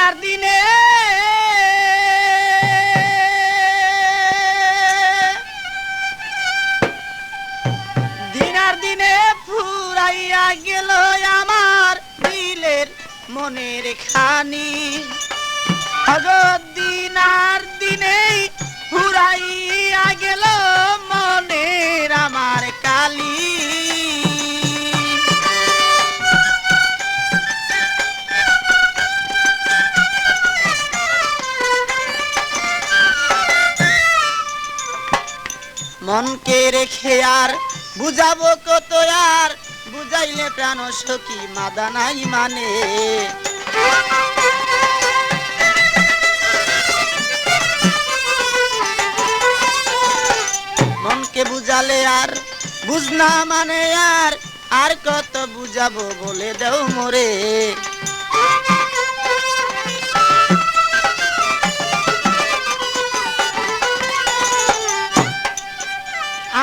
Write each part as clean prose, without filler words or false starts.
আর দিনে ফুরাইয়া গেল আমার দিলের মনের খানি দিন আর দিনেই ফুরাইয়া গেল মনের আমার কালি মনকে রেখে আর বুঝাবো কত আর বুঝাইলে প্রাণ সখী মাদা নাই মানে মনকে বুঝালে আর বুঝনা মানে আর কত বুঝাবো বলে দেও মোরে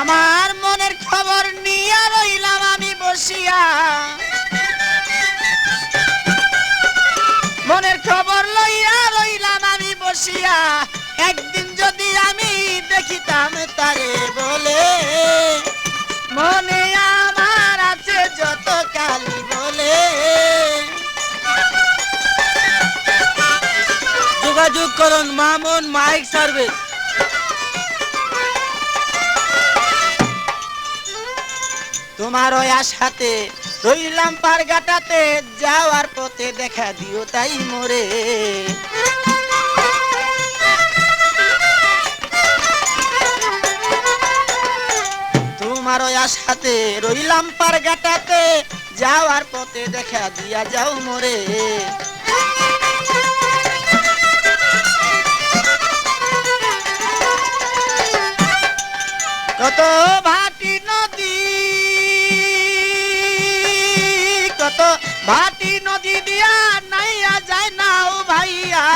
আমার মনের খবর নিয়ে রইলাম আমি বসিয়া মনের খবর লইয়া রইলাম আমি বসিয়া একদিন যদি আমি দেখিতাম তারে বলে মনে আমার আছে যত কালি বলে যোগাযোগ করুন মামুন মাইক সার্ভিস তোমার ওই আশাতে রইলাম পারগাটাতে যাওয়ার পথে দেখা দিও তাই মোরে তোমার ওই আশাতে রইলাম পারগাটাতে যাওয়ার পথে দেখা দিয়া যাও মোরে কত ভাটি নদী কত ভাটি নদী দিয়া নাইয়া যায় নাও ভাইয়া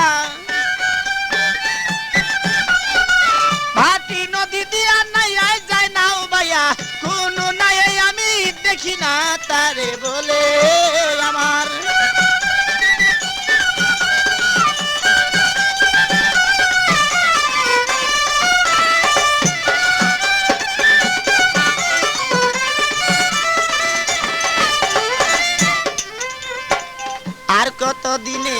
ভাটি নদী দিয়া নাইয়া যায় নাও ভাইয়া কোন নাই আমি দেখি না তারে বলে আমার আর কত দিনে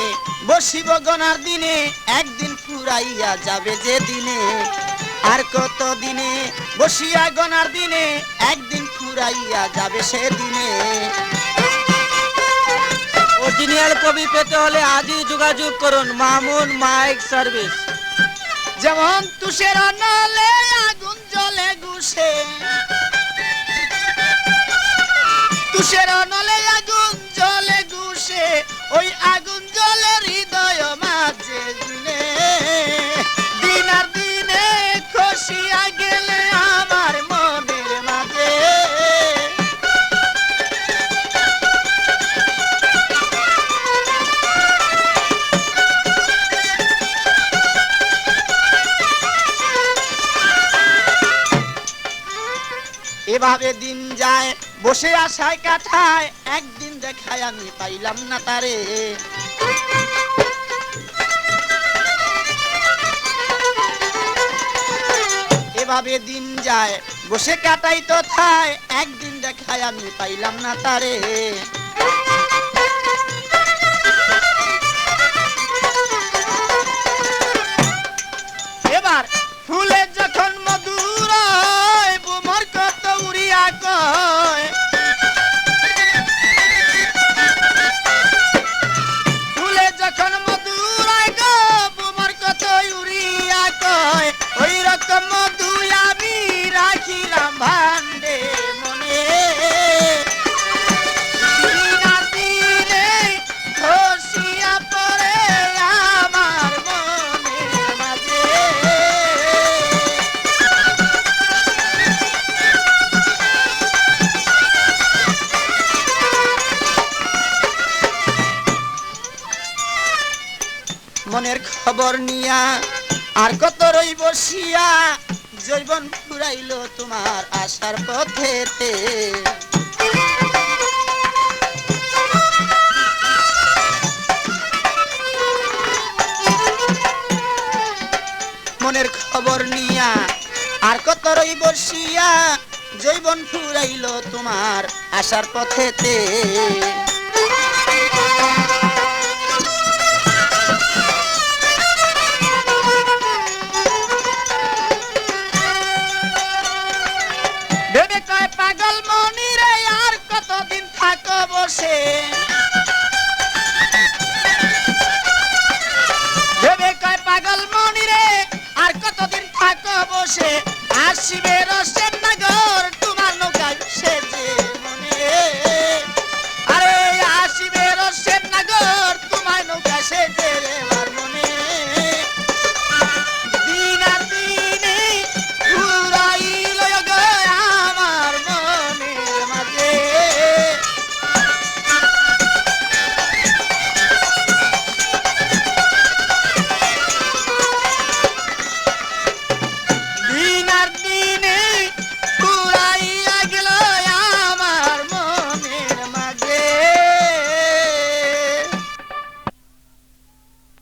বসিব গনার দিনে একদিন ফুরাইয়া যাবে যে দিনে আর কত দিনে বসিয়া গনার দিনে একদিন ফুরাইয়া যাবে সে দিনে অরিজিনাল কবি পেতে হলে আজই যোগাযোগ করুন মামুন মাইক সার্ভিস যেমন তুষের নলে আগুন জ্বলে গুছে তুষের নলে আগুন জ্বলে গুছে ওই আগুন জ্বলে হৃদয় মাঝে দিনে দিন আর দিনে খসিয়া গেলে আমার মনের মাঝে এভাবে দিন যায় বসে আশায় কাটায় একদিন দেখায় আমি পাইলাম না তারে এভাবে দিন যায় বসে কাটাই তো থায় একদিন দেখায় আমি পাইলাম না তারে এবার ফুলে যখন মধুর বুমর কত উড়িয়া কয় ফুলে যখন মধুর গো বুমর কত উড়িয়া কয় ওই রকম মধু আমি রাখিলাম ভান্ডে মনে খসিয়া পড়ে আমার মনের মাঝে মনের খবর নিয়া আর কত রই বসিয়া জৈবন ফুরাইল তোমার আশার পথেতে মনের খবর নিয়া আর কত রই বসিয়া জৈবন ফুরাইল তোমার আসার পথেতে ভেবে কয় পাগল মনি রে আর কতদিন থাকো বসে ভেবে কয় পাগল মনি রে আর কতদিন থাকো বসে আসিবে রসে